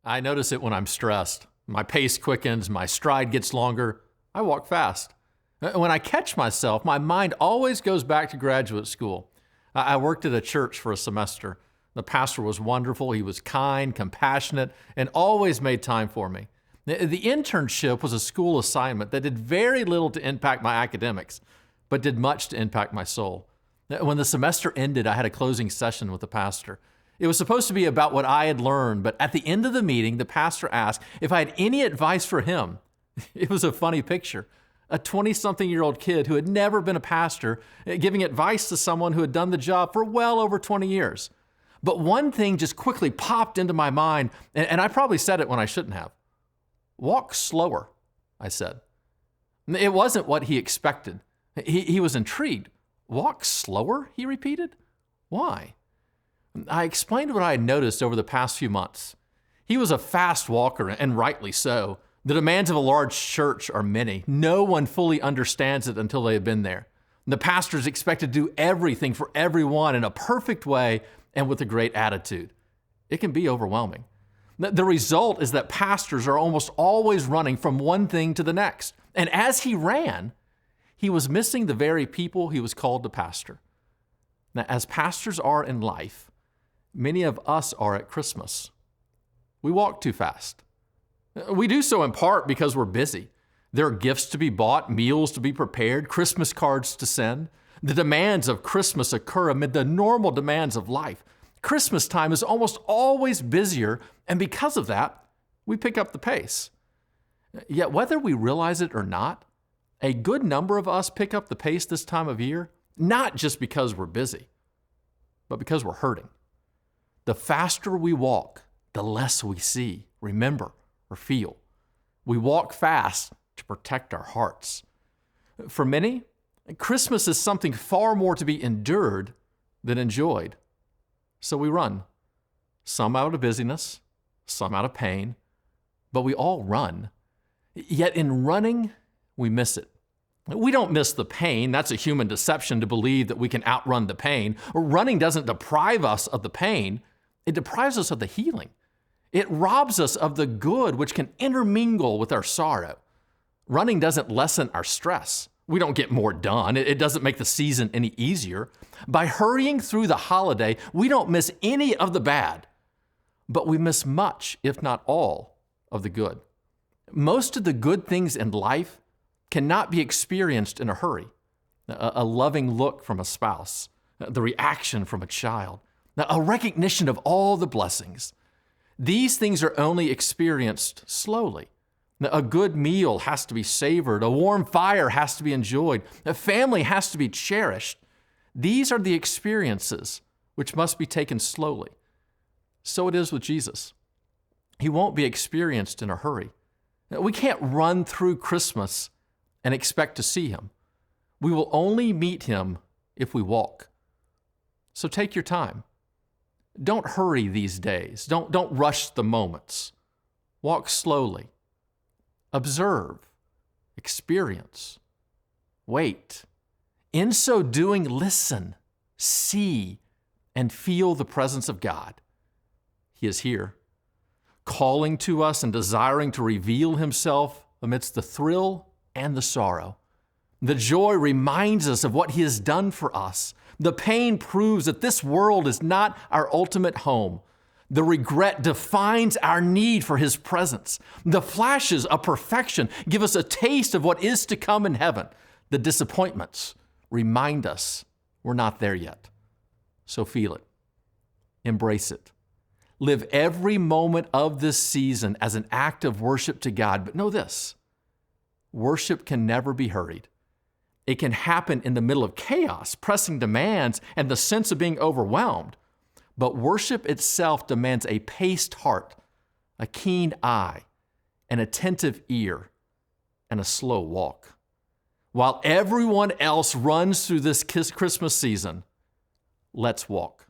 I notice it when I'm stressed. My pace quickens, my stride gets longer. I walk fast. When I catch myself, my mind always goes back to graduate school. I worked at a church for a semester. The pastor was wonderful. He was kind, compassionate, and always made time for me. The internship was a school assignment that did very little to impact my academics, but did much to impact my soul. When the semester ended, I had a closing session with the pastor. It was supposed to be about what I had learned, but at the end of the meeting, the pastor asked if I had any advice for him. It was a funny picture. A 20-something-year-old kid who had never been a pastor giving advice to someone who had done the job for well over 20 years. But one thing just quickly popped into my mind, and I probably said it when I shouldn't have. Walk slower, I said. It wasn't what he expected. He was intrigued. Walk slower, he repeated. Why? I explained what I had noticed over the past few months. He was a fast walker, and rightly so. The demands of a large church are many. No one fully understands it until they have been there. The pastor is expected to do everything for everyone in a perfect way and with a great attitude. It can be overwhelming. The result is that pastors are almost always running from one thing to the next. And as he ran, he was missing the very people he was called to pastor. Now, as pastors are in life, many of us are at Christmas. We walk too fast. We do so in part because we're busy. There are gifts to be bought, meals to be prepared, Christmas cards to send. The demands of Christmas occur amid the normal demands of life. Christmas time is almost always busier, and because of that, we pick up the pace. Yet whether we realize it or not, a good number of us pick up the pace this time of year, not just because we're busy, but because we're hurting. The faster we walk, the less we see, remember, or feel. We walk fast to protect our hearts. For many, Christmas is something far more to be endured than enjoyed. So we run, some out of busyness, some out of pain, but we all run. Yet in running, we miss it. We don't miss the pain. That's a human deception to believe that we can outrun the pain. Running doesn't deprive us of the pain. It deprives us of the healing. It robs us of the good which can intermingle with our sorrow. Running doesn't lessen our stress. We don't get more done. It doesn't make the season any easier. By hurrying through the holiday, we don't miss any of the bad, but we miss much, if not all, of the good. Most of the good things in life cannot be experienced in a hurry. A loving look from a spouse, the reaction from a child, a recognition of all the blessings. These things are only experienced slowly. A good meal has to be savored. A warm fire has to be enjoyed. A family has to be cherished. These are the experiences which must be taken slowly. So it is with Jesus. He won't be experienced in a hurry. We can't run through Christmas and expect to see him. We will only meet him if we walk. So take your time. Don't hurry these days. Don't rush the moments. Walk slowly. Observe. Experience. Wait. In so doing, listen, see, and feel the presence of God. He is here, calling to us and desiring to reveal himself amidst the thrill and the sorrow. The joy reminds us of what he has done for us. The pain proves that this world is not our ultimate home. The regret defines our need for his presence. The flashes of perfection give us a taste of what is to come in heaven. The disappointments remind us we're not there yet. So feel it. Embrace it. Live every moment of this season as an act of worship to God. But know this, worship can never be hurried. It can happen in the middle of chaos, pressing demands, and the sense of being overwhelmed. But worship itself demands a paced heart, a keen eye, an attentive ear, and a slow walk. While everyone else runs through this Christmas season, let's walk.